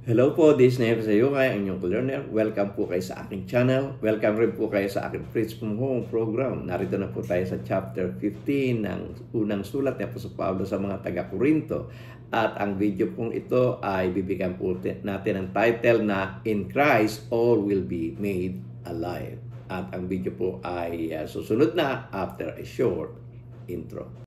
Hello po, this is Neo sa iyo kay ang inyong learner. Welcome po kayo sa aking channel. Welcome rin po kayo sa aking Preach from Home program. Narito na po tayo sa chapter 15 ng unang sulat ni Apostol Pablo sa mga taga-Korinto. At ang video pong ito ay bibigyan po natin ang title na In Christ All Will Be Made Alive. At ang video po ay susunod na after a short intro.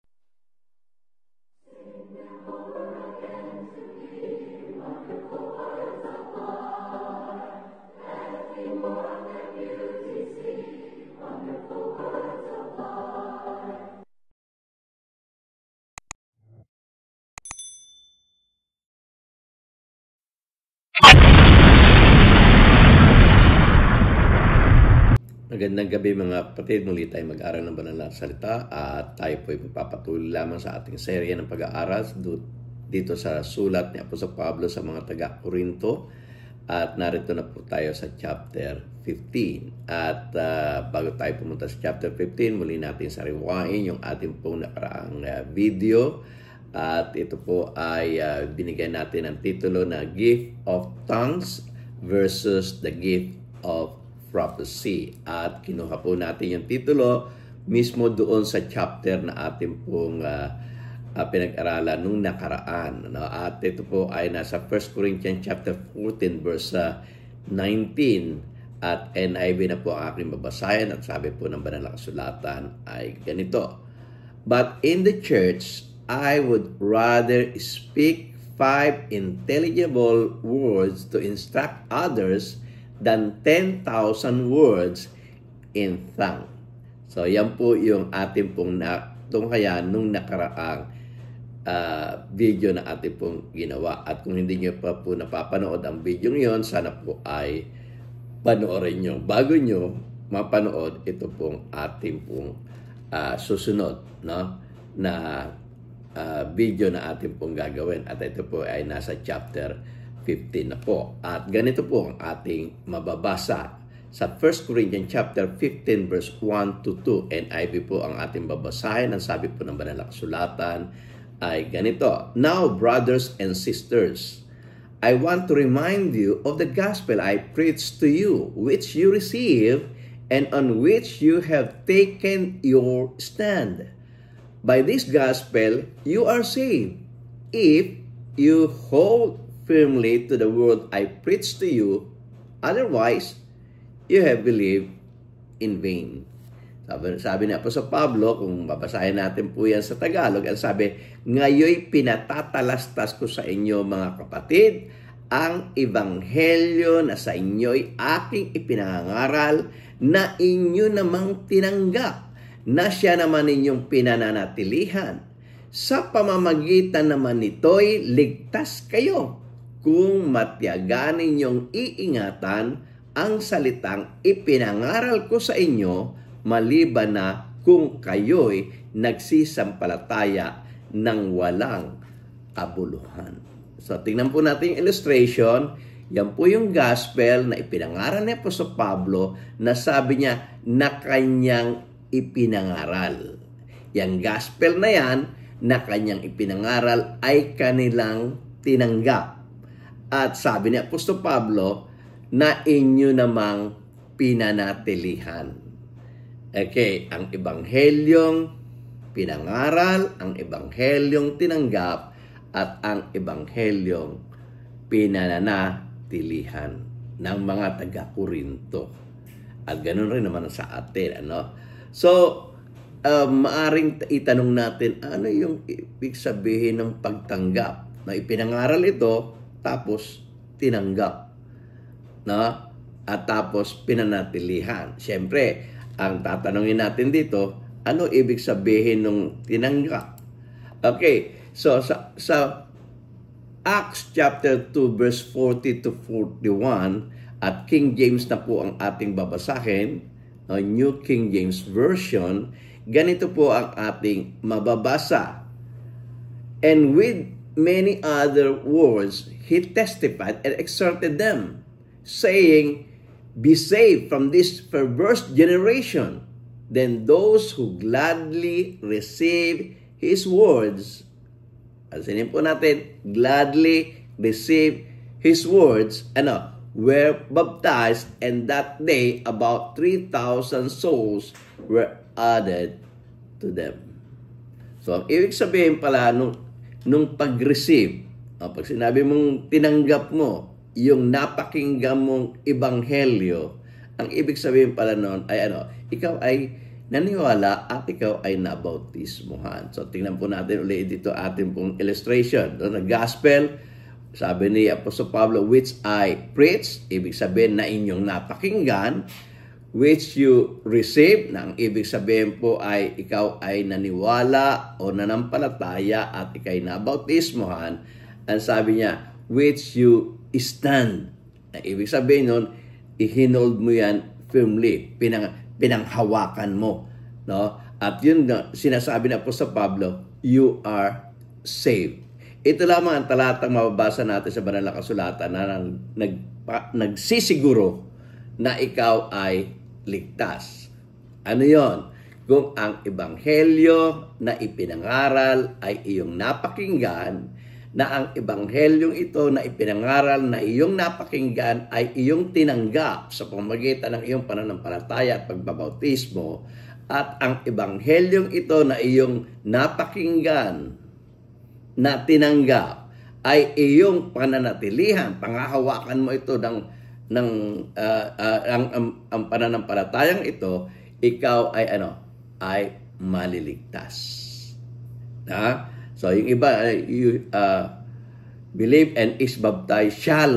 Magandang gabi mga kapatid, muli tayo mag-aaral ng banal na salita at tayo po ay magpapatuloy lamang sa ating serye ng pag-aaral dito sa sulat ni Apostol Pablo sa mga taga-Korinto at narito na po tayo sa chapter 15 at bago tayo pumunta sa chapter 15, muli natin sariwain yung ating pong nakaraang video at ito po ay binigyan natin ang titulo na Gift of Tongues versus the Gift of Prophecy. At kinuha po natin yung titulo mismo doon sa chapter na ating pong pinag-aralan nung nakaraan. At ito po ay nasa 1 Corinthians chapter 14 verse 19 at NIV na po ang aking babasahin at sabi po ng banal na kasulatan ay ganito. But in the church, I would rather speak 5 intelligible words to instruct others than 10,000 words in tongue. So, yan po yung ating pong kaya nung nakaraang video na ating pong ginawa. At kung hindi nyo pa po napapanood ang video yon, sana po ay panoorin nyo. Bago nyo mapanood, ito pong ating pong susunod na video na ating pong gagawin. At ito po ay nasa chapter 15 na po. At ganito po ang ating mababasa sa 1 Corinthians chapter 15 verse 1 to 2. NIV po ang ating babasahin. Ang sabi po ng banal na kasulatan ay ganito. Now, brothers and sisters, I want to remind you of the gospel I preached to you, which you received and on which you have taken your stand. By this gospel, you are saved, if you hold firmly to the word I preach to you, otherwise, you have believed in vain. Sabi ni Apostol Pablo, kung babasahin natin po yan sa Tagalog, ang sabi, ngayoy pinatatalastas ko sa inyo mga kapatid, ang ebanghelyo na sa inyo'y aking ipinangaral na inyo namang tinanggap, na siya naman inyong pinananatilihan. Sa pamamagitan naman nito'y ligtas kayo, kung matyagan ninyong iingatan ang salitang ipinangaral ko sa inyo, maliban na kung kayo'y nagsisampalataya ng walang kabuluhan. So, tingnan po natin yung illustration. Yan po yung gospel na ipinangaral ni Apostol Pablo na sabi niya na kanyang ipinangaral. Yang gospel na yan na kanyang ipinangaral ay kanilang tinanggap. At sabi ni Apostol Pablo na inyo namang pinanatilihan. Okay, ang ebanghelyong pinangaral, ang ebanghelyong tinanggap, at ang ebanghelyong pinananatilihan ng mga taga-Korinto. At ganoon rin naman sa atin. So, maaring itanong natin, ano yung ibig sabihin ng pagtanggap? Na ipinangaral ito, tapos tinanggap, at tapos pinanatilihan. Siyempre, ang tatanungin natin dito, ano ibig sabihin ng tinanggap? Okay, so sa Acts chapter 2 verse 40 to 41 at King James na po ang ating babasahin, New King James Version, ganito po ang ating mababasa. And with many other words, he testified and exhorted them, saying, be saved from this perverse generation. Then those who gladly received his words, alsinin po natin, gladly receive his words, were baptized, and that day about 3,000 souls were added to them. So, ang ibig sabihin pala, nung pag-receive, pag sinabi mong tinanggap mo yung napakinggan mong ebanghelyo, ang ibig sabihin pala noon ay ikaw ay naniwala at ikaw ay nabautismuhan. So, tingnan po natin ulit dito ating pong illustration. Doon, ang gospel, sabi ni Apostol Pablo, which I preach, ibig sabihin na inyong napakinggan, which you receive, na ang ibig sabihin po ay ikaw ay naniwala o nanampalataya at ikaw ay nabautismuhan. Ang sabi niya, which you stand. Na ibig sabihin nun, ihinold mo yan firmly, pinanghawakan mo. No? At yun sinasabi na po sa Pablo, you are saved. Ito lamang ang talatang mababasa natin sa banal na kasulatan na nagsisiguro na ikaw ay ligtas. Ano yon? Kung ang ebanghelyo na ipinangaral ay iyong napakinggan, na ang ebanghelyong ito na ipinangaral na iyong napakinggan ay iyong tinanggap sa pamamagitan ng iyong pananampalataya at pagbabautismo, at ang ebanghelyong ito na iyong napakinggan, na tinanggap, ay iyong pananatilihan, pangahawakan mo ito ang pananampalatayang ito, ikaw ay ay maliligtas. So yung iba, you believe and is baptized shall,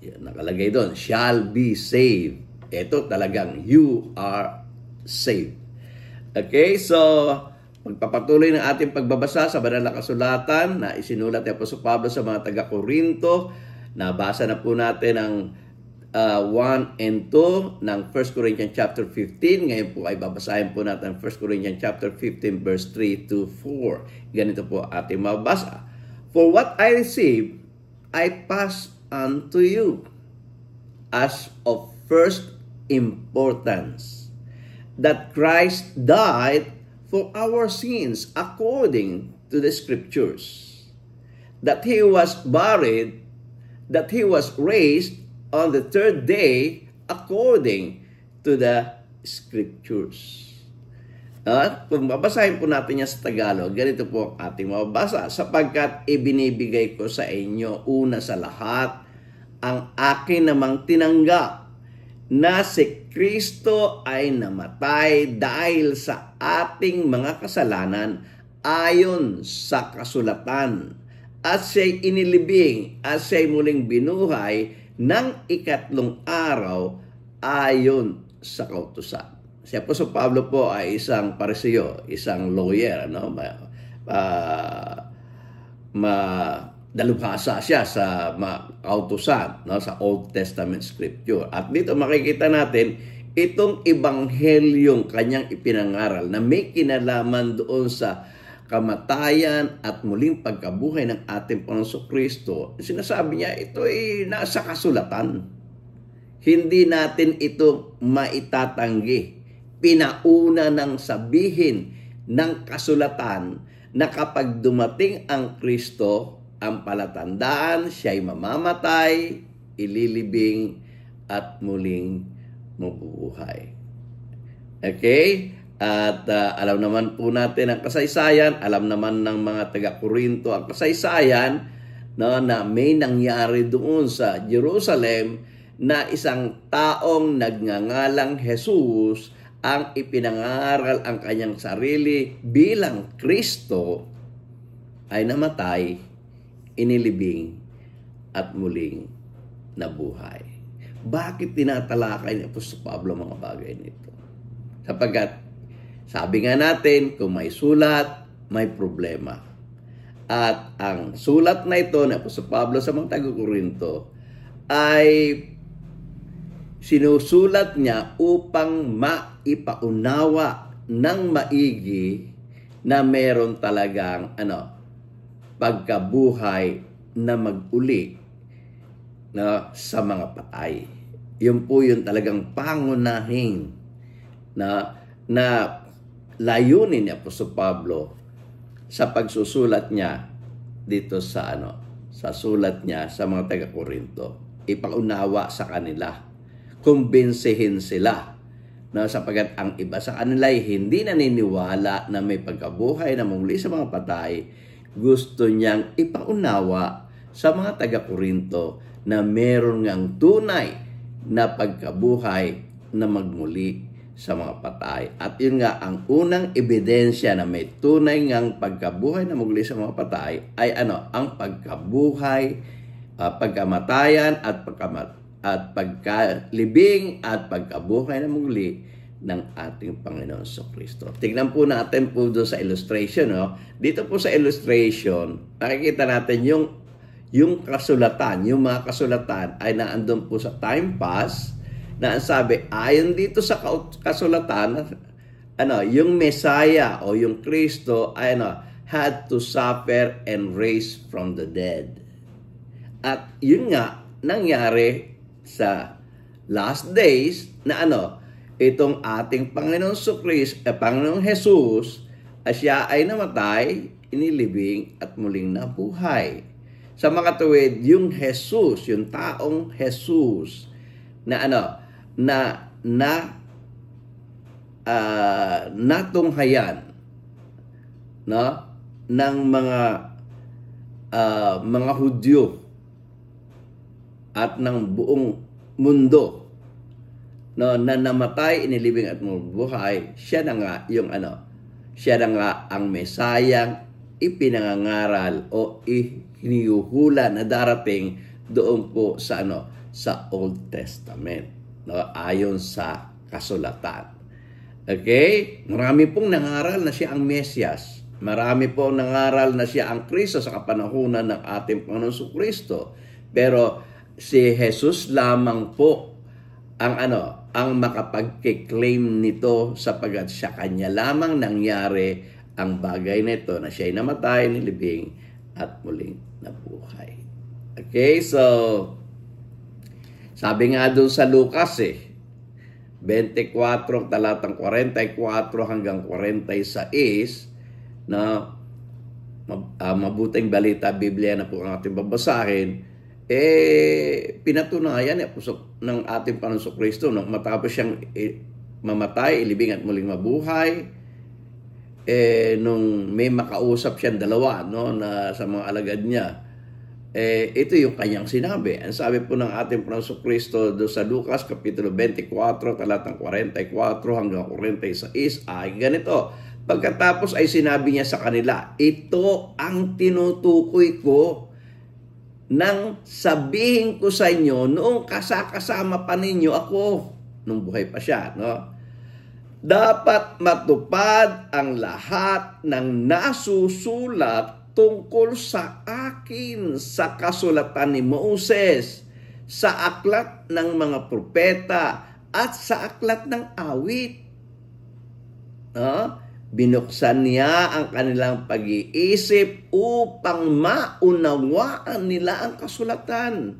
nakalagay doon, shall be saved. Ito talagang you are saved. Okay, so pagpapatuloy ng ating pagbabasa sa banal na kasulatan na isinulat ni Apostol Pablo sa mga taga-Korinto, nabasa na po natin ang 1 and 2 ng 1 Corinthians chapter 15. Ngayon po ay babasahin po natin 1 Corinthians chapter 15 verse 3 to 4. Ganito po ating mabasa. For what I received, I pass on to you as of first importance, that Christ died for our sins according to the Scriptures, that He was buried, that He was raised on the third day according to the Scriptures. At kung babasahin po natin yan sa Tagalog, ganito po ang ating mababasa. Sapagkat ibinibigay ko sa inyo una sa lahat ang akin namang tinanggap, na si Kristo ay namatay dahil sa ating mga kasalanan ayon sa kasulatan, at siya'y inilibing at siya'y muling binuhay ng ikatlong araw ayon sa kautusan. Si Apostol Pablo po ay isang Pariseo, isang lawyer, dalubhasa siya sa kautusan, sa Old Testament Scripture. At dito makikita natin itong ebanghelyong kanyang ipinangaral na may kinalaman doon sa kamatayan at muling pagkabuhay ng ating Panginoong Kristo. Sinasabi niya, ito ay nasa kasulatan. Hindi natin ito maitatanggi. Pinauna ng sabihin ng kasulatan na kapag dumating ang Kristo, ang palatandaan, siya'y mamamatay, ililibing, at muling mabubuhay. Okay? At alam naman po natin ang kasaysayan, alam naman ng mga taga-Korinto ang kasaysayan, na may nangyari doon sa Jerusalem na isang taong nagngangalang Jesus ang ipinangaral ang kanyang sarili bilang Kristo ay namatay, inilibing, at muling nabuhay. Bakit tinatalakay ni Apostol Pablo mga bagay nito? Sapagkat sabi nga natin, kung may sulat, may problema. At ang sulat na ito ni Apostol Pablo sa mga taga-Korinto ay sinusulat niya upang maipaunawa ng maigi na meron talagang pagkabuhay na mag-uli sa mga patay. Yun po yung talagang pangunahin na layunin ni Apostol Pablo sa pagsusulat niya dito sa sa sulat niya sa mga taga-Korinto. Ipaunawa sa kanila. Kumbinsihin sila. No, sapagat ang iba sa kanila ay hindi naniniwala na may pagkabuhay na muli sa mga patay. Gusto niyang ipaunawa sa mga taga-Korinto na meron ngang tunay na pagkabuhay na magmuli sa mga patay. At yun nga, ang unang ebidensya na may tunay ngang pagkabuhay na magmuli sa mga patay ay ang pagkabuhay, pagkamatayan at pagkalibing at pagkabuhay na muli ng ating Panginoon Kristo. Tignan po natin po doon sa illustration. No? Dito po sa illustration, nakikita natin yung kasulatan, yung mga kasulatan ay naandun po sa time pass na ang sabi, ayon dito sa kasulatan, yung Messiah o yung Kristo ay had to suffer and raise from the dead. At yun nga, nangyari sa last days na itong ating Panginoon Panginoong Jesus, siya ay namatay, inilibing at muling nabuhay. Sa mga tuwid, yung Jesus, yung taong Jesus na natunghayan ng mga Hudyo at ng buong mundo na namatay, inilibing at mabuhay, siya na nga ang Mesayang ipinangangaral o hinihula na darating doon po sa Old Testament, ayon sa kasulatan. Okay? Marami pong nangaral na siya ang Mesyas. Marami pong nangaral na siya ang Kristo sa kapanahunan ng ating Panginoon Kristo. Pero si Jesus lamang po ang makapag-claim nito sapagat sa kanya lamang nangyari ang bagay nito na siya'y namatay, nilibing at muling nabuhay. Okay, so sabi nga doon sa Lucas 24 talatang 44 hanggang 46 na mabuting balita Biblia na po ang ating babasahin, pinatunayan ng ating Panginoon Kristo nung matapos siyang mamatay, ilibing at muling mabuhay, nung may makausap siyang dalawa na sa mga alagad niya, ito yung kanyang sinabi. Ang sabi po ng ating Panginoon Kristo do sa Lucas Kapitulo 24 talatang 44 hanggang 46 ay ganito. Pagkatapos ay sinabi niya sa kanila, ito ang tinutukoy ko nang sabihin ko sa inyo noong kasama pa ninyo ako nung buhay pa siya. Dapat matupad ang lahat ng nasusulat tungkol sa akin sa kasulatan ni Moses, sa aklat ng mga propeta at sa aklat ng awit. Binuksan niya ang kanilang pag-iisip upang maunawaan nila ang kasulatan.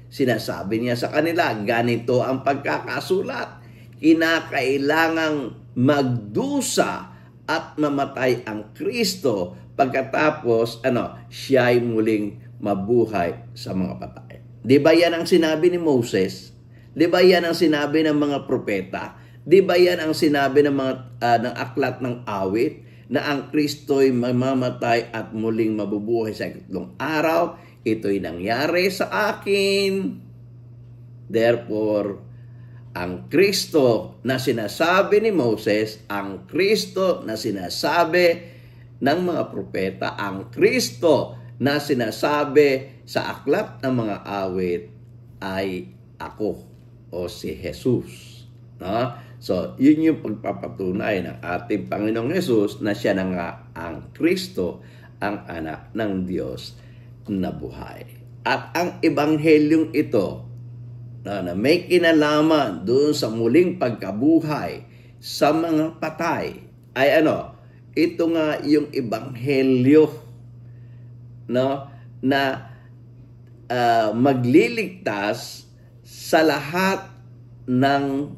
Sinasabi niya sa kanila, ganito ang pagkakasulat. Kinakailangang magdusa at mamatay ang Kristo pagkatapos siya ay muling mabuhay sa mga patay. Di ba yan ang sinabi ni Moses? Di ba yan ang sinabi ng mga propeta? Di ba yan ang sinabi ng mga ng aklat ng awit na ang Kristo'y mamamatay at muling mabubuhay sa ikatlong araw? Ito'y nangyari sa akin. Therefore, ang Kristo na sinasabi ni Moses, ang Kristo na sinasabi ng mga propeta, ang Kristo na sinasabi sa aklat ng mga awit ay ako o si Jesus. So, yun yung pagpapatunay ng ating Panginoong Jesus na siya na nga ang Kristo, ang anak ng Diyos na buhay. At ang ebanghelyong ito na may kinalaman doon sa muling pagkabuhay sa mga patay ay ito nga yung ebanghelyo na magliligtas sa lahat ng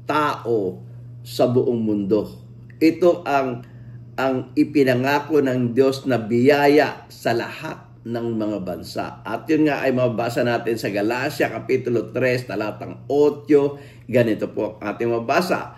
tao sa buong mundo. Ito ang ipinangako ng Diyos na biyaya sa lahat ng mga bansa. At yun nga ay mabasa natin sa Galacia Kapitulo 3, talatang 8. Ganito po ang ating mabasa.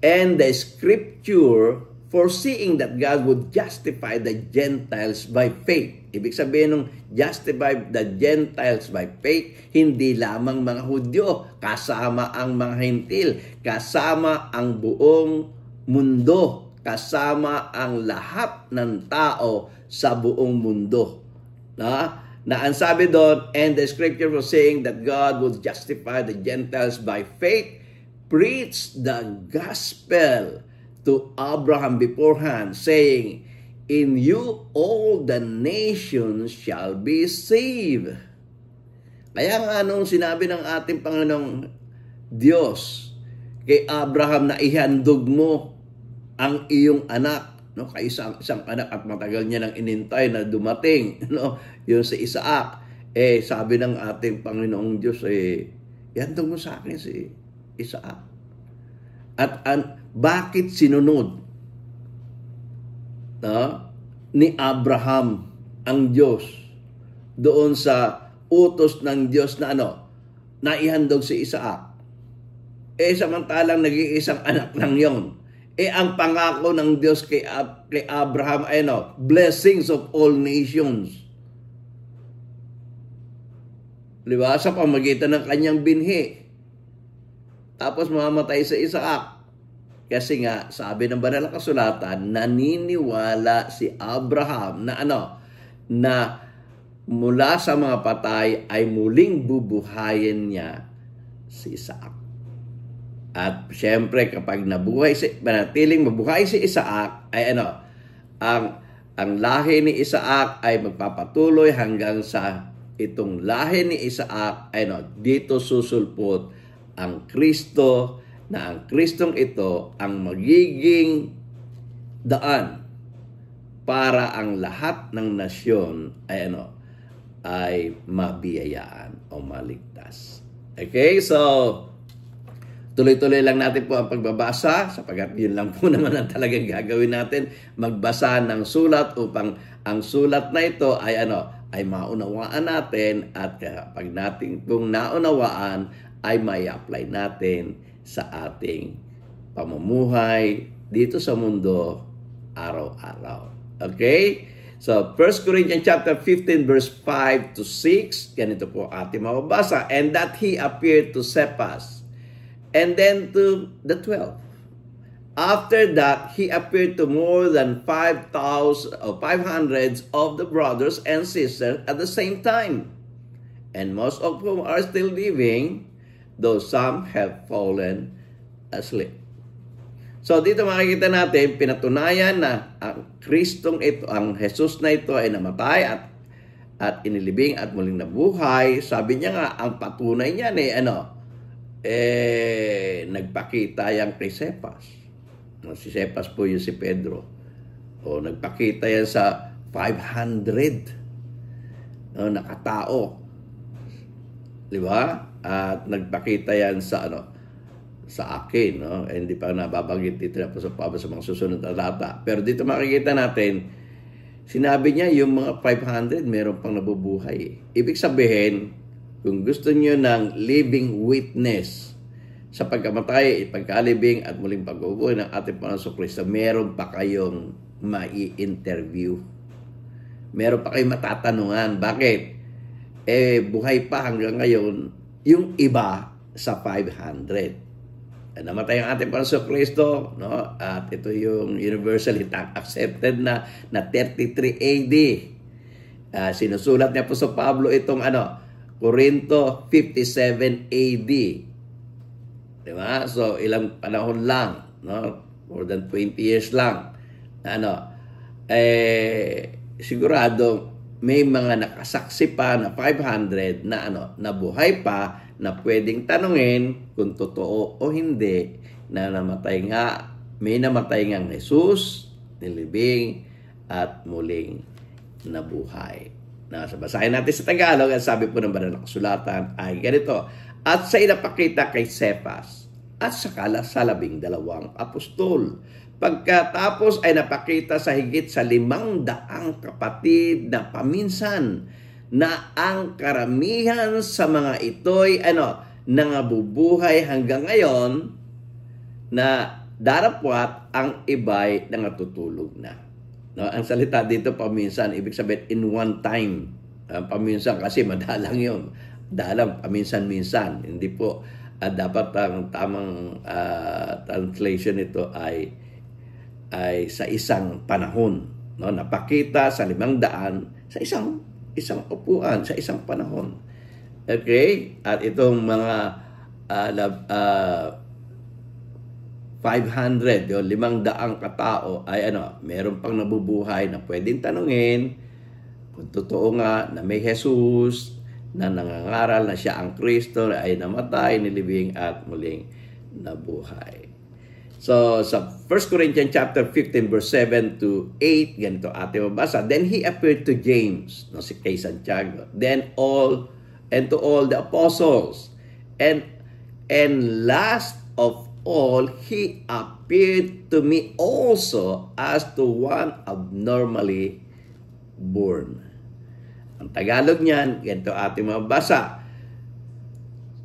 And the scripture, foreseeing that God would justify the Gentiles by faith. Ibig sabihin nung justify the Gentiles by faith, hindi lamang mga Hudyo, kasama ang mga Hentil, kasama ang buong mundo, kasama ang lahat ng tao sa buong mundo. Na ang sabi doon, and the scripture was saying that God would justify the Gentiles by faith, preach the gospel to Abraham beforehand, saying, in you all the nations shall be saved. Kaya nga nung sinabi ng ating Panginoong Diyos kay Abraham na ihandog mo ang iyong anak, no, kay isang anak at matagal niya nang inintay na dumating, no, yung si Isaac, sabi ng ating Panginoong Diyos, ihandog mo sa akin si Isaac. At bakit sinunod ni Abraham ang Diyos doon sa utos ng Diyos na na ihandog si Isaac? Samantalang nag-iisang anak lang yon. Ang pangako ng Diyos kay Abraham ay blessings of all nations. Diba? Sa pamagitan ng kanyang binhi. Tapos mamamatay sa Isaac. Kasi nga, sabi ng banal na kasulatan, naniniwala si Abraham na na mula sa mga patay ay muling bubuhayin niya si Isaac. At siyempre, kapag manatiling mabuhay si Isaac, ay ang lahi ni Isaac ay magpapatuloy hanggang sa itong lahi ni Isaac ay dito susulpot ang Kristo, na ang Kristong ito ang magiging daan para ang lahat ng nasyon ay mabiyayaan o maligtas. Okay, so tuloy-tuloy lang natin po ang pagbabasa sapagkat yun lang po naman ang talagang gagawin natin, magbasa ng sulat upang ang sulat na ito ay ay maunawaan natin, at kapag natin pong naunawaan ay may apply natin sa ating pamumuhay dito sa mundo araw-araw. Okay? So, 1 Corinthians chapter 15 verse 5 to 6, ganito po ating mababasa. And that he appeared to Cephas, and then to the 12. After that, he appeared to more than 500 of the brothers and sisters at the same time. And most of whom are still living, though some have fallen asleep. So dito makikita natin, pinatunayan na ang Kristong ito, ang Jesus na ito ay namatay at inilibing at muling nabuhay. Sabi niya nga, ang patunay niyan nagpakita yan kay Cephas. Si Cephas po yung si Pedro. Nagpakita yan sa 500 nakatao. Di ba? At nagpakita yan sa akin, hindi pa nababanggit dito na sa mga susunod na data. Pero dito makikita natin, sinabi niya yung mga 500 meron pang nabubuhay. Ibig sabihin, kung gusto niyo ng living witness sa pagkamatay, pagkalibing at muling pag-ubuhay ng ating Panginoong Kristo, meron pa kayong mai-interview. Meron pa kayong matatanungan. Bakit? Buhay pa hanggang ngayon yung iba sa 500. Namatay ang ating Panginoong Kristo, at ito yung universally accepted na 33 AD. Sinusulat niya po sa Pablo itong Corinto 57 AD. Diba? So ilang panahon lang, more than 20 years lang. Sigurado may mga nakasaksi pa na 500 na nabuhay pa, na pwedeng tanungin kung totoo o hindi na may namatay ngang Jesus, nilibing at muling nabuhay. Basahin natin sa Tagalog. Ang sabi po ng banal na kasulatan ay ganito: at sa inapakita kay Cephas at sa 12 apostol, Pagkatapos ay napakita sa higit sa 500 kapatid na paminsan na ang karamihan sa mga ito'y nangabubuhay hanggang ngayon na darapwat ang iba'y nangatutulog na. No, ang salita dito paminsan, ibig sabihin in one time. Paminsan kasi madalang yun. Dalang paminsan-minsan. Hindi po dapat ang tamang translation nito ay sa isang panahon, no? Napakita sa 500 sa isang upuan, sa isang panahon. Okay? At itong mga 500 o 500 katao ay meron pang nabubuhay na pwedeng tanungin kung totoo nga na may Jesus na nangangaral na siya ang Kristo ay namatay, nilibing at muling nabuhay. So, sa 1 Corinthians chapter 15 verse 7 to 8, ganito ating mabasa. Then he appeared to James, si kay Santiago, then to all the apostles. And last of all, he appeared to me also as to one abnormally born. Ang Tagalog niyan, ganito ating mabasa.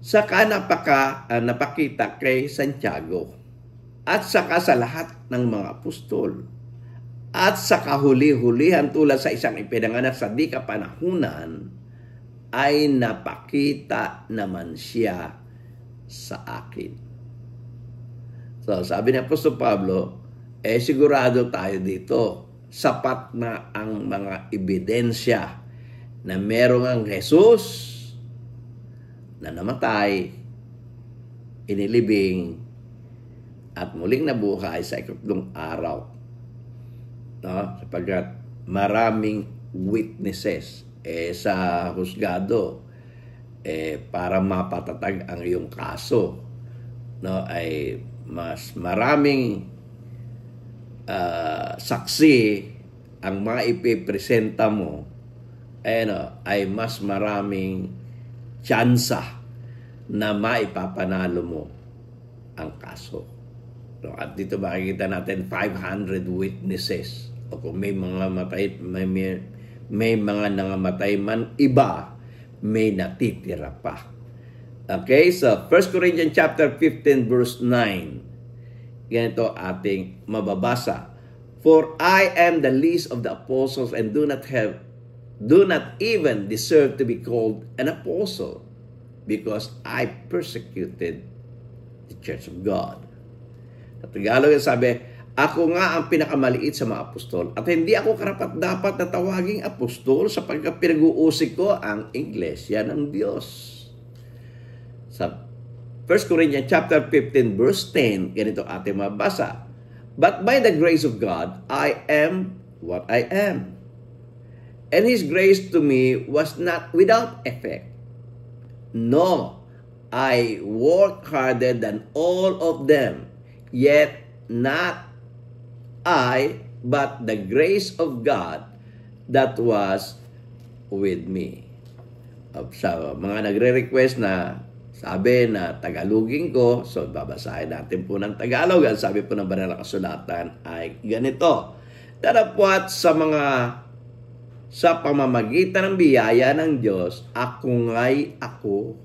Saka napakita kay Santiago at saka sa lahat ng mga apostol at sa kahuli-hulihan tulad sa isang ipinanganak sa di kapanahunan ay napakita naman siya sa akin. So, sabi ni Apostol Pablo, sigurado tayo dito, sapat na ang mga ebidensya na merong ang Jesus na namatay, inilibing, at muling nabuhay sa ikatlong araw. No? Sapagkat maraming witnesses sa husgado para mapatatag ang iyong kaso. No? Ay mas maraming saksi ang mga ipipresenta mo ay mas maraming tsansa na maipapanalo mo ang kaso. No, at dito makikita natin 500 witnesses. O kung may mga may mga nangamatay man, iba may natitira pa. Okay, so 1 Corinthians chapter 15 verse 9. Ganito ating mababasa. For I am the least of the apostles and do not even deserve to be called an apostle because I persecuted the church of God. Sa Tagalog sabi, ako nga ang pinakamaliit sa mga apostol at hindi ako karapat-dapat na tawaging apostol sapagkat pinag-uusig ko ang Iglesia ng Diyos. Sa 1 Corinthians chapter 15 verse 10, ganito ating mabasa. But by the grace of God, I am what I am. And His grace to me was not without effect. No, I worked harder than all of them. Yet not I, but the grace of God that was with me. Sa mga nagre-request na sabi na Tagalogin ko, so babasahin natin po ng Tagalog. Ang sabi po ng Banal na Kasulatan ay ganito. Darapwat sa pamamagitan ng biyaya ng Diyos, ako nga'y ako,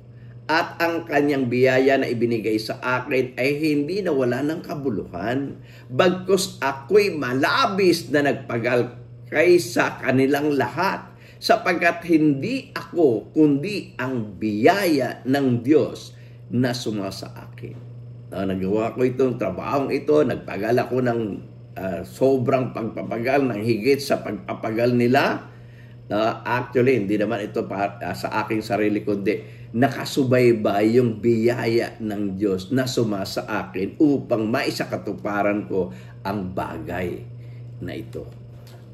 at ang kanyang biyaya na ibinigay sa akin ay hindi nawala ng kabuluhan, bagkus ako'y malabis na nagpagal kaysa kanilang lahat, sapagkat hindi ako, kundi ang biyaya ng Diyos na sumasa akin. Nagawa ko itong trabahong ito, nagpagal ako ng sobrang pagpapagal, ng higit sa pagpapagal nila. Actually, hindi naman ito sa aking sarili, kundi nakasubaybay yung biyaya ng Diyos na sumasa akin upang maisakatuparan ko ang bagay na ito.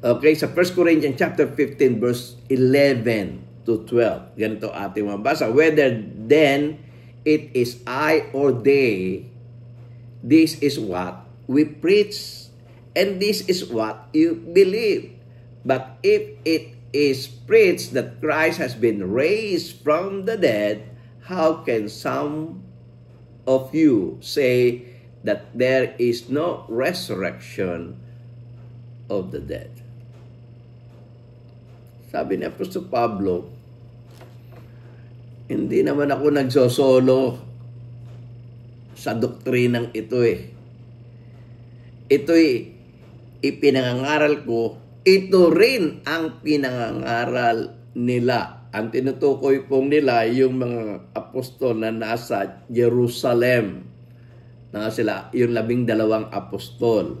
Okay, sa 1 Corinthians chapter 15 verse 11 to 12. Ganito ating mabasa. Whether then it is I or they, this is what we preach, and this is what you believe. But if it is preached that Christ has been raised from the dead, how can some of you say that there is no resurrection of the dead. Sabi ni Apostol Pablo, hindi naman ako nagsosolo sa doktrinang ito eh. Ito'y ipinangangaral ko, ito rin ang pinangangaral nila. Ang tinutukoy pong nila yung mga apostol na nasa Jerusalem. Na sila, yung 12 apostol.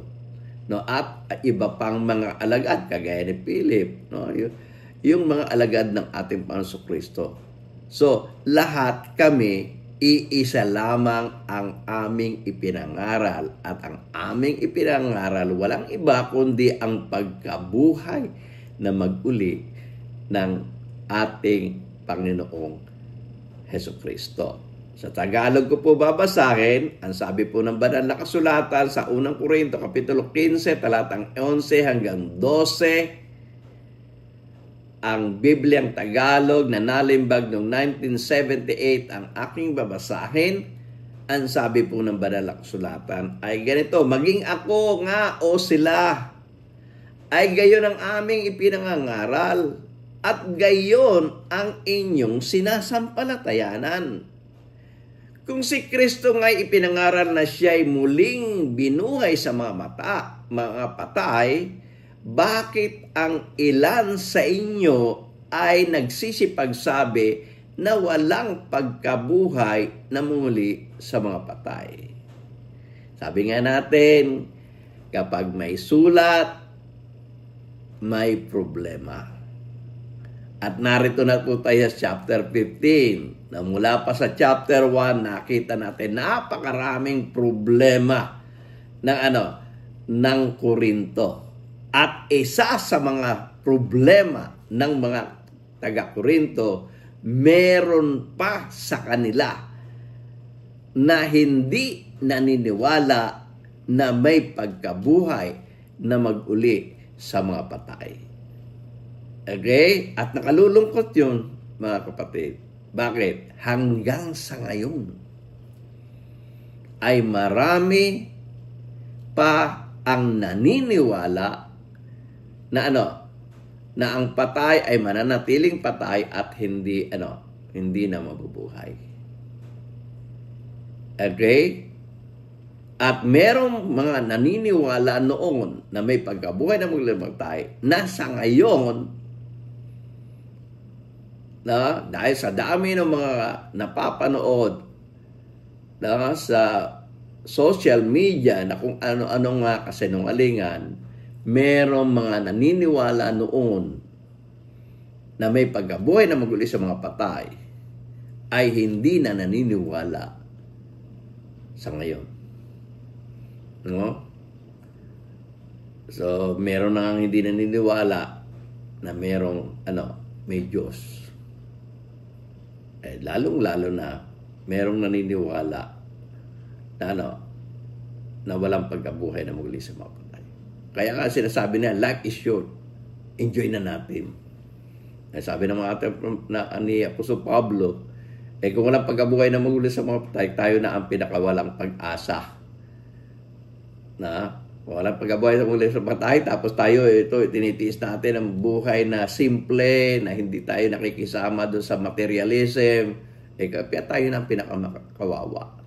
No? At iba pang mga alagad, kagaya ni Philip. No? Yung mga alagad ng ating Panginoon Kristo. So, lahat kami, iisa lamang ang aming ipinangaral. At ang aming ipinangaral, walang iba kundi ang pagkabuhay na mag-uli ng ating Panginoong Hesukristo. Sa Tagalog ko po babasahin, ang sabi po ng banal na kasulatan sa unang Korinto, Kapitulo 15, talatang 11 hanggang 12, ang Bibliang Tagalog na nalimbag noong 1978 ang aking babasahin. Ang sabi po ng banal na kasulatan ay ganito, maging ako nga o sila ay gayon ang aming ipinangangaral at gayon ang inyong sinasampalatayanan. Kung si Kristo nga'y ipinangaral na siya'y muling binuhay sa mga patay, bakit ang ilan sa inyo ay nagsisipagsabi na walang pagkabuhay na muli sa mga patay? Sabi nga natin, kapag may sulat, may problema. At narito na po tayo sa chapter 15. Na mula pa sa chapter 1, nakita natin napakaraming problema ng Korinto. At isa sa mga problema ng mga taga-Korinto, meron pa sa kanila na hindi naniniwala na may pagkabuhay na mag-uli sa mga patay. Okay? At nakalulungkot yun, mga kapatid. Bakit? Hanggang sa ngayon ay marami pa ang naniniwala na na ang patay ay mananatiling patay at hindi na mabubuhay. Okay? At merong mga naniniwala noon na may pagkabuhay na maglamatay na sa ngayon na dahil sa dami ng mga napapanood na sa social media na kung ano-ano nga kasinungalingan, merong mga naniniwala noon na may pagkabuhay na mag-uli sa mga patay ay hindi na naniniwala sa ngayon. No? So, meron na hindi naniniwala na merong may Diyos. Lalong-lalo na merong naniniwala na na walang pagkabuhay na muli sa mga patay. Kaya nga sinasabi niya, life is short. Enjoy na natin. Sabi ng mga ni Apostol Pablo, kung walang pagkabuhay na muli sa mga patay, tayo na ang pinakawalang pag-asa. Na walang pagkabuhay na muli sa patay, tapos tayo tinitiis natin ang buhay na simple, na hindi tayo nakikisama doon sa materialism. Kaya tayo na ang pinakakawawa.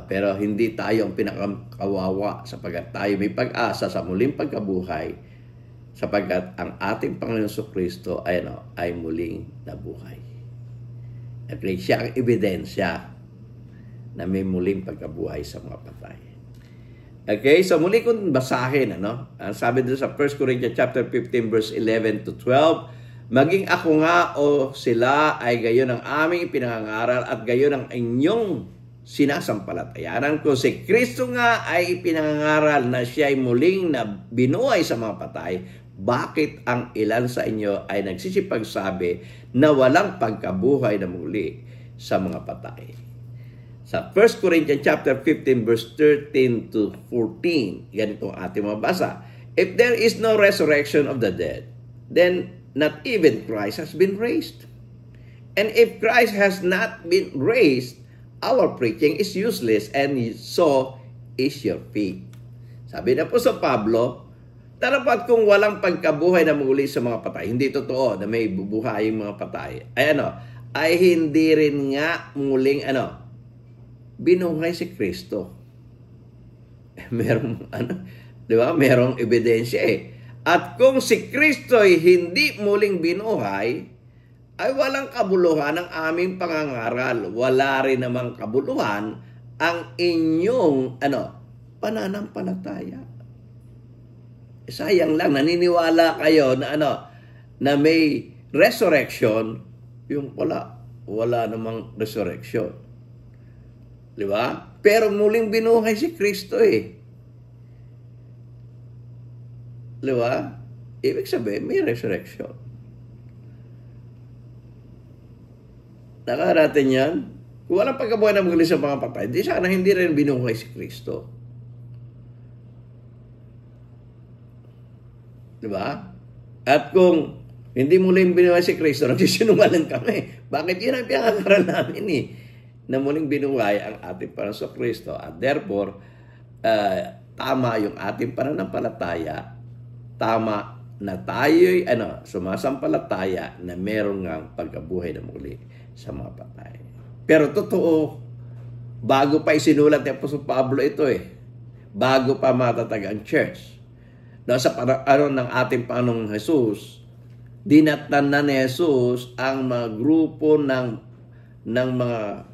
Pero hindi tayo ang pinakakawawa sapagkat tayo may pag-asa sa muling pagkabuhay sapagkat ang ating Panginoon Jesucristo ay muling nabuhay. At siya ang ebidensya na may muling pagkabuhay sa mga patay. Okay, so muli kong basahin, ang sabi doon sa 1 Corinthians chapter 15 verse 11 to 12, maging ako nga o sila ay gayon ang aming pinangangaral at gayon ang inyong sinasampalatayanan. Kung si Kristo nga ay pinangangaral na siya ay muling na binuhay sa mga patay, bakit ang ilan sa inyo ay nagsisipagsabi na walang pagkabuhay na muli sa mga patay? Sa 1 Corinthians chapter 15 verse 13 to 14, ganito ang ating mabasa. If there is no resurrection of the dead, then not even Christ has been raised. And if Christ has not been raised, our preaching is useless, and so is your faith. Sabi na po sa Pablo, dapat kung walang pagkabuhay na muli sa mga patay, hindi totoo na may bubuhay yung mga patay, ay hindi rin nga muling binuhay si Kristo. Merong di ba? Merong ebidensya eh. At kung si Kristo ay hindi muling binuhay, ay walang kabuluhan ang aming pangangaral. Wala rin namang kabuluhan ang inyong pananampalataya. Sayang lang, naniniwala kayo na na may resurrection, yung wala namang resurrection. Di ba? Pero muling binuhay si Kristo eh. Di ba? Ibig sabihin, may resurrection. Nakarating yan. Kung walang pagkabuhay na muli sa mga patay, di sana hindi rin binuhay si Kristo. Diba? At kung hindi muling binuhay si Kristo, nagsisinungaling kami. Bakit yun ang pinangaral namin eh? Na muling binuhay ang ating Panginoon Kristo. At therefore, tama yung ating pananampalataya. Tama na tayo'y sumasampalataya na meron ngang pagkabuhay na muli sa mga patay. Pero totoo, bago pa isinulat ni Apostol Pablo ito bago pa matatag ang church, sa panahon ng ating Panginoong Jesus, dinatnan na ni Jesus ang mga grupo ng mga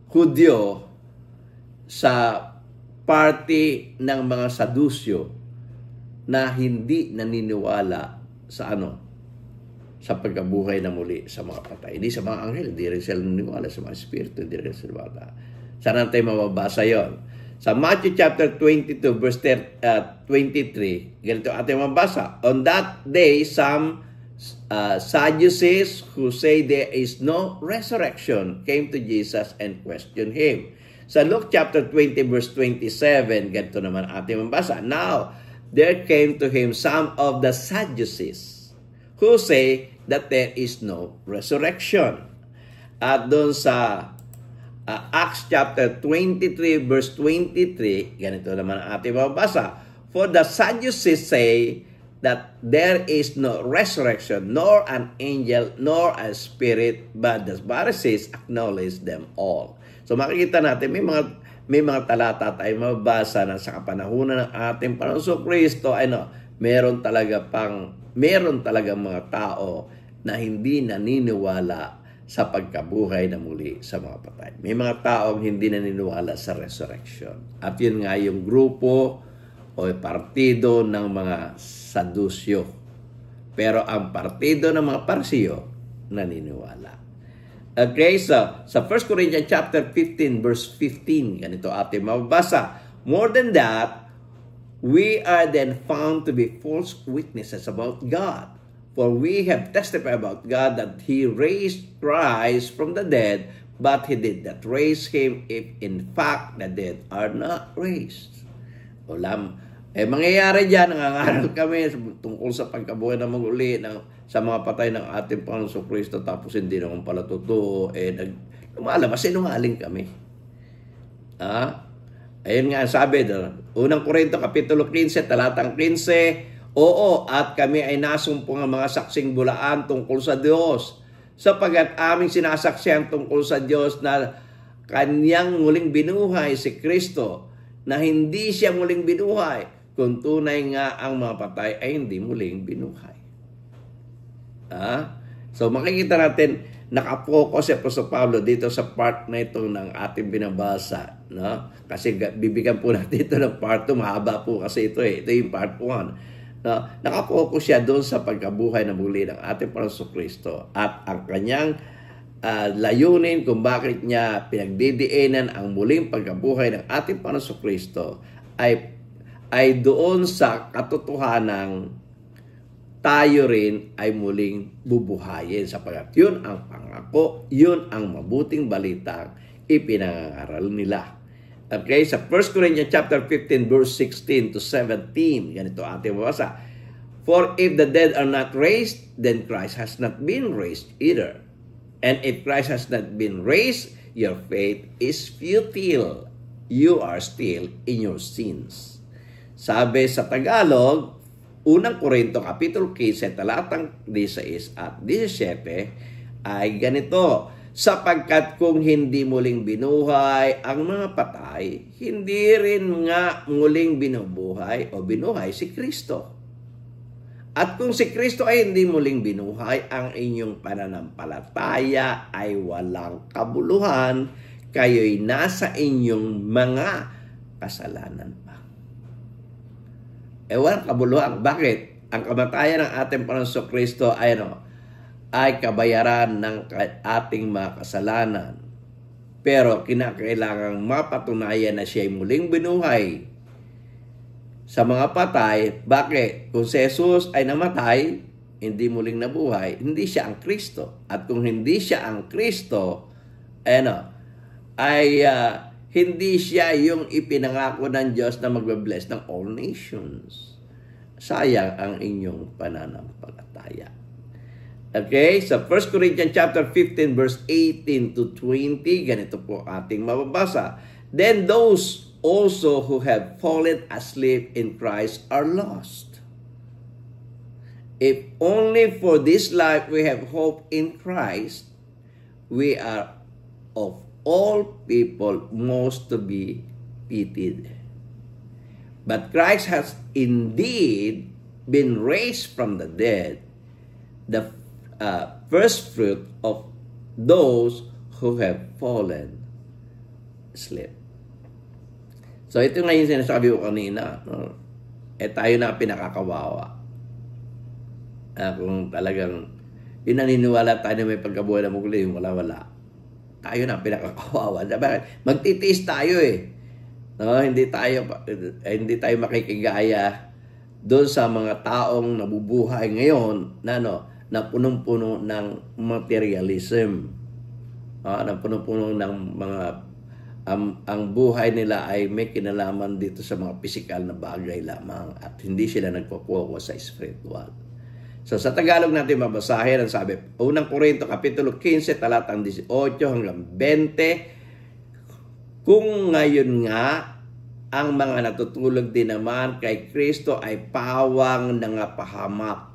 Hudyo sa party ng mga Sadusyo na hindi naniniwala sa pagkabuhay na muli sa mga patay. Hindi sa mga anghel, hindi rin sila naniniwala sa mga espiritu, hindi rin sila naniniwala. Saan natin mababasa yon? Sa Matthew chapter 22 verse 23, ganito ating mabasa. On that day, some Sadducees who say there is no resurrection came to Jesus and questioned him. Sa Luke chapter 20 verse 27, ganito naman ating mabasa. Now, there came to him some of the Sadducees who say that there is no resurrection. At doon sa Acts chapter 23 verse 23, ganito naman ang ating mabasa. For the Sadducees say that there is no resurrection, nor an angel, nor a spirit, but the Pharisees acknowledge them all. So makikita natin, may mga talata tayo mabasa na sa kapanahunan ng ating Panginoon Kristo, meron talaga mga tao na hindi naniniwala sa pagkabuhay na muli sa mga patay. May mga taong hindi naniniwala sa resurrection. At yun nga yung grupo o partido ng mga Sadusyo. Pero ang partido ng mga Parsiyo naniniwala. Okay, so sa 1 Corinthians chapter 15 verse 15, ganito ating mababasa. More than that, we are then found to be false witnesses about God. For we have testified about God that He raised Christ from the dead, but He did not raise Him if in fact the dead are not raised. Mangyayari dyan, nangangaral kami tungkol sa pagkabuhay na muli sa mga patay ng ating Panginoon Kristo, tapos hindi naman pala totoo, lumalabas, sinungaling kami. Ayun nga sabi doon, unang Korinto kapitulo 15, talatang 15, oo, at kami ay nasumpong ang mga saksing bulaan tungkol sa Diyos, sapagat aming sinasaksihan tungkol sa Diyos na Kanyang muling binuhay si Kristo, na hindi siya muling binuhay, kung tunay nga ang mga patay ay hindi muling binuhay. So makikita natin, nakapokus si Apostol Pablo dito sa part na ito ng ating binabasa. No? Kasi bibigyan po natin ito ng part 2, mahaba po kasi ito Ito yung part 1. No? Nakapokus siya doon sa pagkabuhay na muli ng ating Panginoon Kristo at ang kanyang layunin kung bakit niya pinagdidiinan ang muling pagkabuhay ng ating Panginoon Kristo ay doon sa katotohanang tayo rin ay muling bubuhayin sapagkat yun ang pangako, yun ang mabuting balitang ipinangaral nila. Okay, sa 1 Corinthians chapter 15 verse 16 to 17, ganito ating mabasa. For if the dead are not raised, then Christ has not been raised either. And if Christ has not been raised, your faith is futile. you are still in your sins. Sabi sa Tagalog, unang Korinto, Kapitulo 15, talatang 16 at 17, ay ganito, sapagkat kung hindi muling binuhay ang mga patay, hindi rin nga muling binubuhay o binuhay si Kristo. At kung si Kristo ay hindi muling binuhay, ang inyong pananampalataya ay walang kabuluhan, kayo'y nasa inyong mga kasalanan pa. Walang kabuluhan. Bakit? Ang kamatayan ng ating Panginoon Kristo ay ay kabayaran ng ating mga kasalanan. Pero kinakailangang mapatunayan na siya ay muling binuhay sa mga patay. Bakit? Kung si Jesus ay namatay, hindi muling nabuhay, hindi siya ang Kristo. At kung hindi siya ang Kristo, hindi siya yung ipinangako ng Diyos na magbe-bless ng all nations. Sayang ang inyong pananampalataya. Okay, sa 1 Corinthians chapter 15 verse 18 to 20, ganito po ating mababasa. Then those also who have fallen asleep in Christ are lost. If only for this life we have hope in Christ, we are of all people most to be pitied. But Christ has indeed been raised from the dead, the first fruit of those who have fallen asleep. So ito nga yung sinasabi ko kanina, tayo na pinakakawawa. Kung talagang naniniwala tayo na may pagkabuhay na muli, wala. Tayo na pinakakawawa. Bakit? Magtitiis tayo hindi tayo makikigaya doon sa mga taong nabubuhay ngayon na punong-puno ng materialism. Na punong-puno ng mga ang buhay nila ay may kinalaman dito sa mga pisikal na bagay lamang at hindi sila nagpo-focus sa spiritual. So sa Tagalog natin mabasahin ang sabi, unang Korinto Kapitulo 15 talatang 18 hanggang 20, kung ngayon nga ang mga natutulog din naman kay Kristo ay pawang nangapahamak.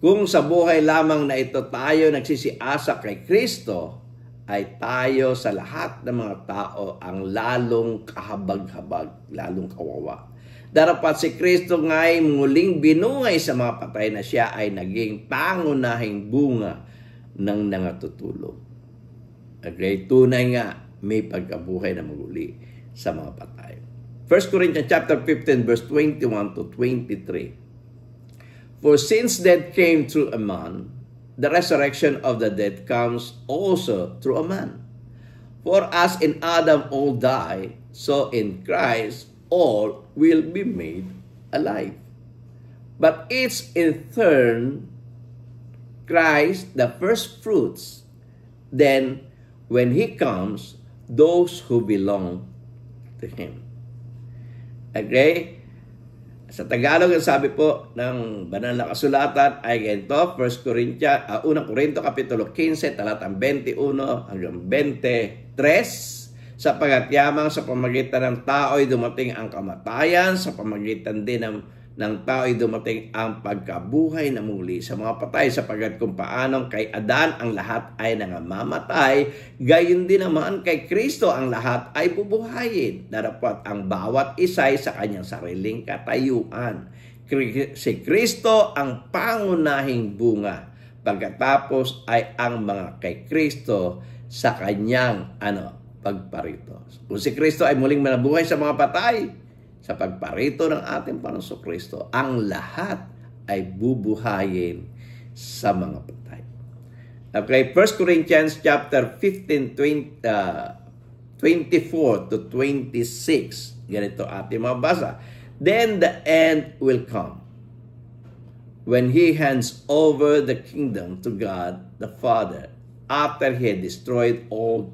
Kung sa buhay lamang na ito tayo nagsisiasa kay Kristo, ay tayo sa lahat ng mga tao ang lalong kahabag-habag, lalong kawawa. Darapat si Kristo nga'y muling binuhay sa mga patay na siya ay naging pangunahing bunga ng nangatutulog. Okay, tunay nga may pagkabuhay na muli sa mga patay. 1 Corinthians chapter 15 verse 21 to 23. For since death came through a man, the resurrection of the dead comes also through a man. For as in Adam all die, so in Christ all will be made alive. But each in turn, Christ the first fruits, then when he comes, those who belong to him. Okay? Sa Tagalog, ang sabi po ng banal na kasulatan ay ganito, 1 Korinto Kapitulo 15, talatang 21 hanggang 23, sapagat yamang sa pamagitan ng tao ay dumating ang kamatayan, sa pamagitan din ng tao ay dumating ang pagkabuhay na muli sa mga patay, sapagat kung paanong kay Adan ang lahat ay nangamamatay, gayon din naman kay Kristo ang lahat ay bubuhayin. Darapat ang bawat isa'y sa kanyang sariling katayuan. Si Kristo ang pangunahing bunga, pagkatapos ay ang mga kay Kristo sa kanyang pagparito. Kung si Kristo ay muling manabuhay sa mga patay, sa pagparito ng ating Panginoon Kristo, ang lahat ay bubuhayin sa mga patay. Okay, 1 Corinthians chapter 15, 24 to 26. Ganito ating mabasa. Then the end will come, when he hands over the kingdom to God the Father, after he had destroyed all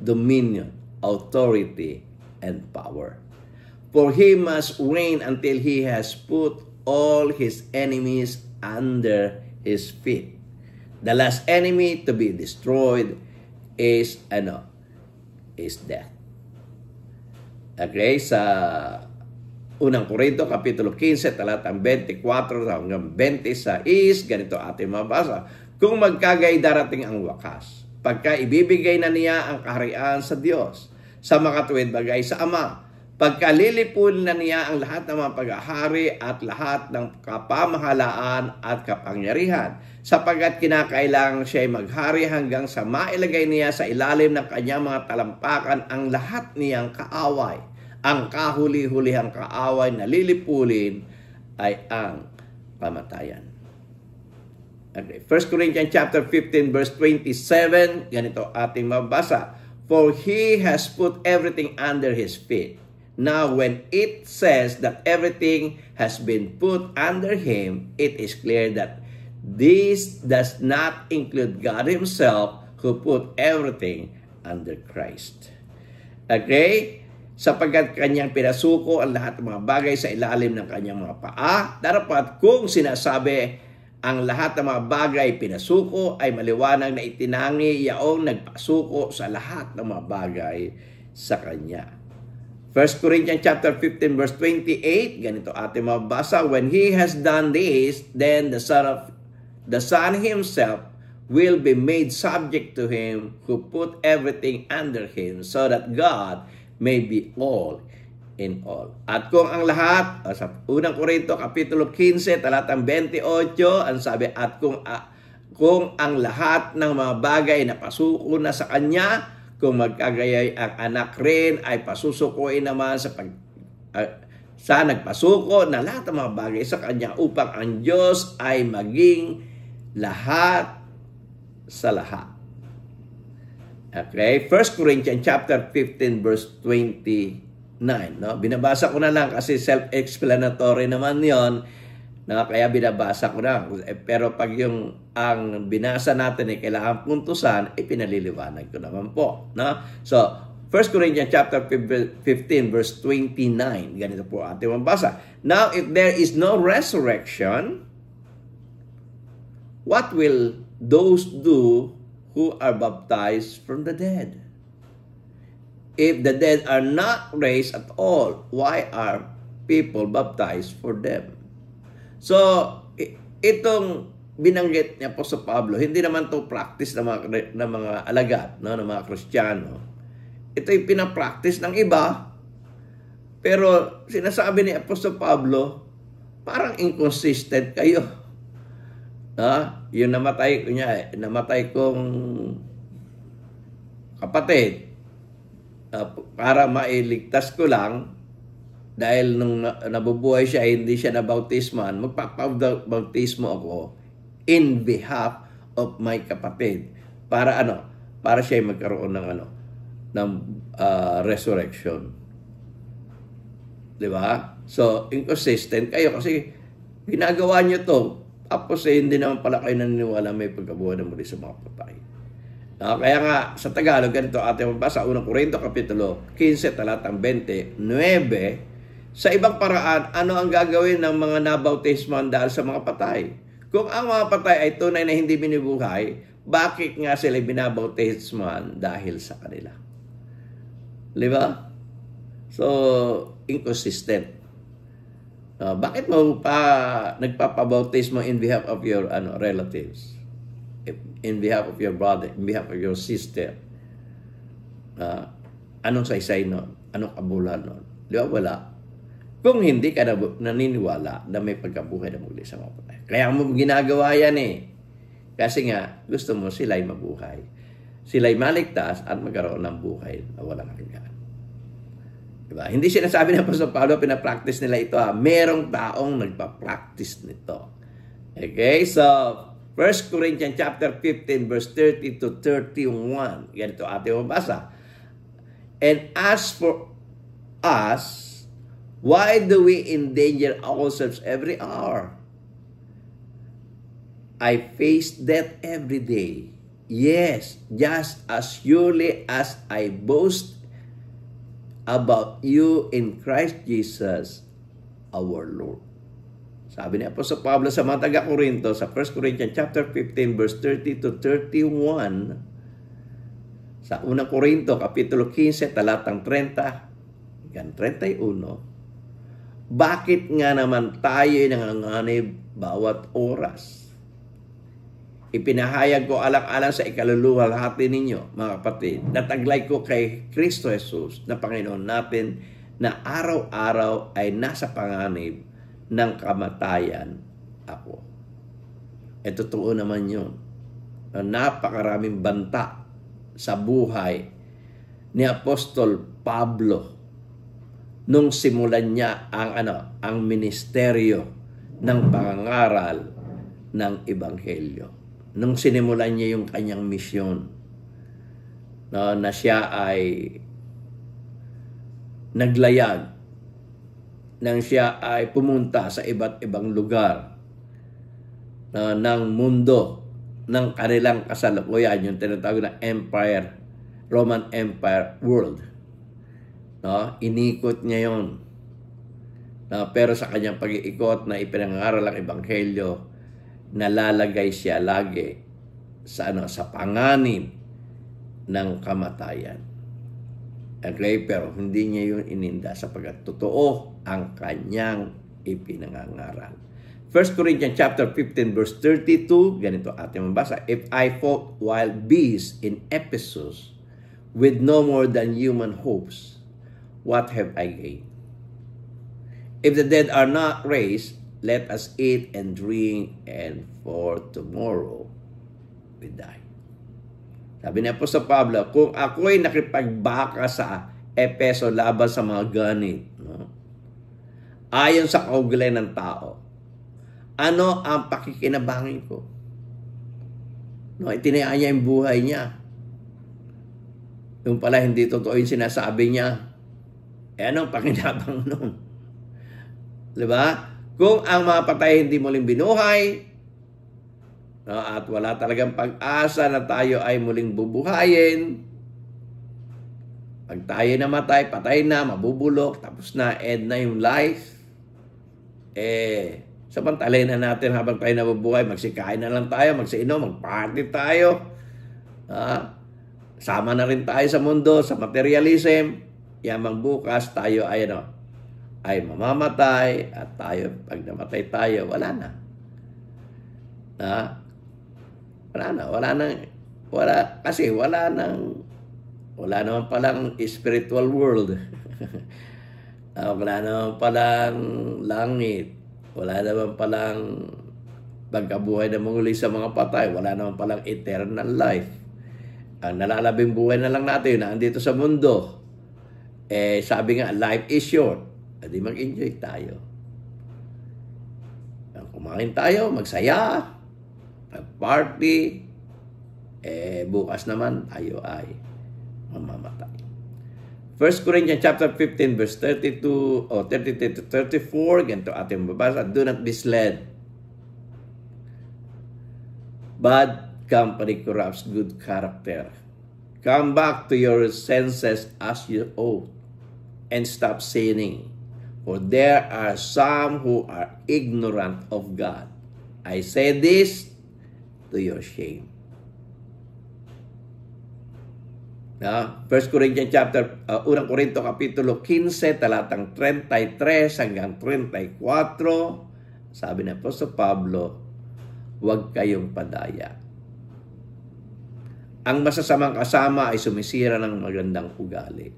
dominion, authority, and power. For he must reign until he has put all his enemies under his feet. The last enemy to be destroyed is death. Okay, sa unang Korinto, Kapitulo 15, talatang 24 hanggang 26, ganito ating mabasa. Kung magkagay darating ang wakas, pagka ibibigay na niya ang kaharian sa Diyos, sa makatuwid bagay sa Ama, pagka lilipulin na niya ang lahat ng mga paghahari at lahat ng kapamahalaan at kapangyarihan, sapagkat kinakailangan siya ay maghari hanggang sa mailagay niya sa ilalim ng kanyang mga talampakan ang lahat niyang kaaway. Ang kahuli-hulihang kaaway na lilipulin ay ang kamatayan. Okay. 1 Corinthians chapter 15 verse 27, ganito ating mabasa. For He has put everything under His feet. Now, when it says that everything has been put under Him, it is clear that this does not include God Himself who put everything under Christ. Okay? Sapagkat Kanyang pinasuko ang lahat ng mga bagay sa ilalim ng Kanyang mga paa, dapat kung sinasabi ang lahat ng mga bagay pinasuko ay maliwanag na itinangi yaong nagpasuko sa lahat ng mga bagay sa Kanya. 1 Corinthians chapter 15 verse 28, ganito ating mabasa, when He has done this, then the Son Himself will be made subject to Him who put everything under Him, so that God may be all in all. At kung ang lahat, sa unang Korinto, Kapitulo 15, talatang 28, ang sabi, at kung ang lahat ng mga bagay na pasuko na sa Kanya, kung magkagayay ang anak rin ay pasusukuin naman sa nagpasuko na lahat ng mga bagay sa Kanya upang ang Diyos ay maging lahat sa lahat. Okay, 1 Corinthians chapter 15 verse 29. No? Binabasa ko na lang kasi self-explanatory naman yon. No? Kaya binabasa ko na. Pero pag ang binasa natin ay kailangan puntusan, pinaliliwanag ko naman po. No? So, 1 Corinthians chapter 15 verse 29. Ganito po ating mabasa. Now, if there is no resurrection, what will those do who are baptized from the dead? If the dead are not raised at all, why are people baptized for them? So, itong binanggit niya po sa Pablo, hindi naman to practice ng mga alagad, no, ng mga Kristiyano. Ito'y pinapractice ng iba, pero sinasabi ni Apostol Pablo, parang inconsistent kayo. Yung namatay kong kapatid, para mailigtas ko lang, dahil nung nabubuhay siya, hindi siya nabautisman, magpapabautismo ako in behalf of my kapatid. Para para siya magkaroon ng resurrection. Diba? So, inconsistent kayo kasi ginagawa niyo to, tapos hindi naman pala kayo naniniwala may pagkabuhay na muli sa mga patay. Kaya nga, sa Tagalog, ganito ating mabasa, 1 Korinto, Kapitulo 15, talatang 29, sa ibang paraan, ano ang gagawin ng mga nabautisman dahil sa mga patay? Kung ang mga patay ay tunay na hindi binibuhay, bakit nga sila binabautisman dahil sa kanila? Diba? So, inconsistent. Bakit mo pa nagpapabautismo in behalf of your relatives? In behalf of your brother, in behalf of your sister? Anong saysay nun? Anong kabulan nun? Diba? Wala. Kung hindi ka naniniwala na may pagkabuhay na muli sa mga patay. Kaya mo ginagawa yan Kasi nga, gusto mo sila'y mabuhay. Sila'y maligtas at magkaroon ng buhay na walang hanggan. Diba? Hindi sinasabi ng Apostol Pablo, pinapractice nila ito. Merong taong nagpa-practice nito. Okay? So, 1 Corinthians chapter 15 verse 30 to 31. Ganito ating mabasa. And as for us, why do we endanger ourselves every hour? I face death every day. Yes, just as surely as I boast about you in Christ Jesus, our Lord. Sabi ni Apostol Pablo sa mga taga-Korinto, sa 1 Corinthians chapter 15, verse 30 to 31, sa unang Korinto, Kapitulo 15, talatang 30, Yan, 31. Bakit nga naman tayo nanganganib bawat oras? Ipinahayag ko alang-alang sa ikaluluwalhati ninyo, mga kapatid, na taglay ko kay Kristo Jesus na Panginoon natin na araw-araw ay nasa panganib ng kamatayan ako. E totoo naman yun. Napakaraming banta sa buhay ni Apostol Pablo nung simulan niya ang ministeryo ng pangangaral ng Ebanghelyo. Nung sinimulan niya yung kanyang misyon, na siya ay naglayag, nang siya ay pumunta sa iba't ibang lugar ng mundo ng kanilang kasalukuyan, yung tinatawag na Empire, Roman Empire world. Inikot niya yun. Pero sa kanyang pag-iikot na ipinangaral ang Ebanghelyo, nalalagay siya lagi sa panganib ng kamatayan. Okay, pero hindi niya yun ininda sapagkat totoo ang kanyang ipinangangaral. 1 Corinthians chapter 15 verse 32, ganito ating mabasa, "If I fought wild beasts in Ephesus with no more than human hopes, what have I gained? If the dead are not raised, let us eat and drink, and for tomorrow we die." Sabi ni Apostol Pablo, kung ako'y nakipagbaka sa Epeso laban sa mga ganit, ayon sa kaugalan ng tao, ano ang pakikinabangin ko? Itinayaan niya yung buhay niya. Yung pala hindi totoo yung sinasabi niya. Anong pakinabang nun? Diba? Kung ang mga patay hindi muling binuhay, at wala talagang pag-asa na tayo ay muling bubuhayin, pag tayo namatay, patay na, mabubulok, tapos na, end na yung life, samantalay na natin habang tayo nabubuhay, magsikain na lang tayo, magsiinom, magparty tayo, sama na rin tayo sa mundo, sa materialism, yamang bukas tayo ay mamamatay, at tayo, pag namatay tayo, wala na. Kasi wala naman palang spiritual world. Wala naman palang langit. Wala naman palang pagkabuhay na muli sa mga patay. Wala naman palang eternal life. Ang nalalabing buhay na lang natin na andito sa mundo. Sabi nga, life is short. Di mag-enjoy tayo. Kumain tayo, magsaya, mag-party, bukas naman tayo ay mamamatay. 1 Corinthians chapter 15 verse 32 o 33 to 34, ganito ating mabasa, "Do not be misled. Bad company corrupts good character. Come back to your senses as you ought, and stop sinning. For there are some who are ignorant of God. I say this to your shame." 1 Corinthians chapter 1 Corinto kapitulo 15 talatang 33 hanggang 34, sabi ni Apostol Pablo, "Huwag kayong padaya. Ang masasamang kasama ay sumisira ng magandang ugali."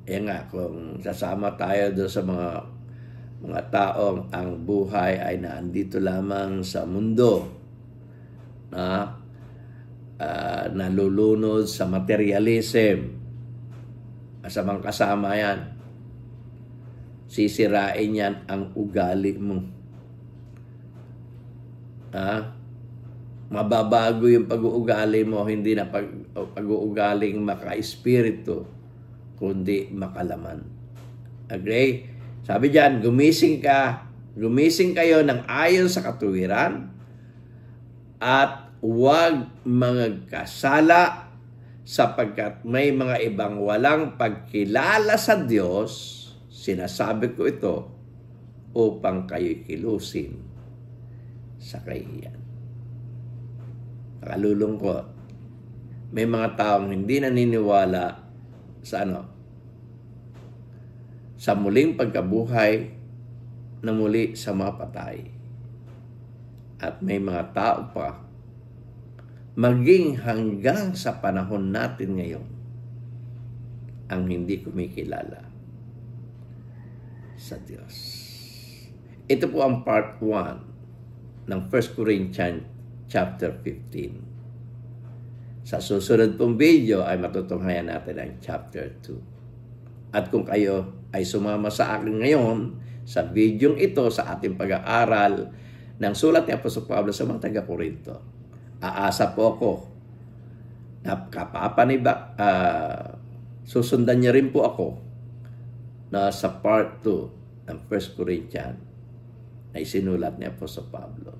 Nga, kung sasama tayo doon sa mga taong ang buhay ay naandito lamang sa mundo, nalulunod sa materialism, masamang kasama yan. Sisirain yan ang ugali mo. Mababago yung pag-uugali mo, hindi na pag-uugaling maka-espiritu, kundi makalaman. Agree? Sabi diyan, gumising kayo ng ayon sa katuwiran, at huwag magkasala, sapagkat may mga ibang walang pagkilala sa Diyos. Sinasabi ko ito upang kayo'y kilusin sa kahihiyan. Nakalulungkot. May mga taong hindi naniniwala sa sa muling pagkabuhay na muli sa mga patay. At may mga tao pa, maging hanggang sa panahon natin ngayon, ang hindi kumikilala sa Diyos. Ito po ang part 1 ng 1 Corinthians chapter 15. Sa susunod pong video ay matutunghayan natin ang chapter 2. At kung kayo ay sumama sa akin ngayon sa video ito sa ating pag-aaral ng sulat ni Apostol Pablo sa mga taga-Korinto, aasa po ako na susundan niya rin po ako na sa part 2 ng 1 Corinthians na isinulat ni Apostol Pablo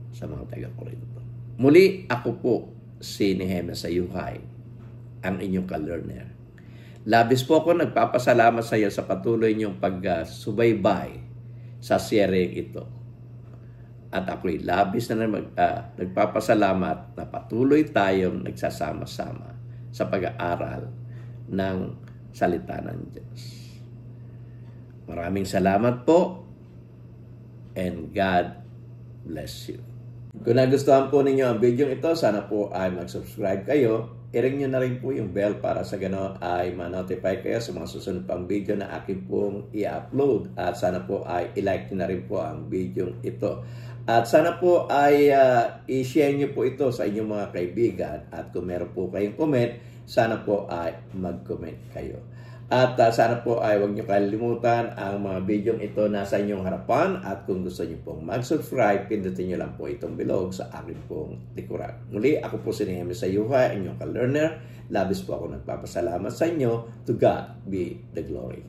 sa mga taga-Korinto. Muli, ako po si Nehemia Sayuhay, ang inyong ka-learner. Labis po ako nagpapasalamat sa iyo sa patuloy niyong pagsubaybay sa seryeng ito. At ako'y labis na nagpapasalamat na patuloy tayong nagsasama-sama sa pag-aaral ng salita ng Diyos. Maraming salamat po and God bless you. Kung nagustuhan po ninyo ang video ito, sana po ay mag-subscribe kayo. I-ring nyo na rin po yung bell para sa gano'n ay ma-notify kayo sa mga susunod pang video na akin pong i-upload. At sana po ay i-like nyo na rin po ang video ito. At sana po ay i-share nyo po ito sa inyong mga kaibigan. At kung meron po kayong comment, sana po ay mag-comment kayo. At sana po ay huwag nyo kalimutan ang mga video ito nasa inyong harapan. At kung gusto nyo pong mag-subscribe, pindutin nyo lang po itong bilog sa akin pong likuran. Muli, ako po si Nehemia Sayuhay, inyong ka-learner. Labis po ako nagpapasalamat sa inyo. To God be the glory.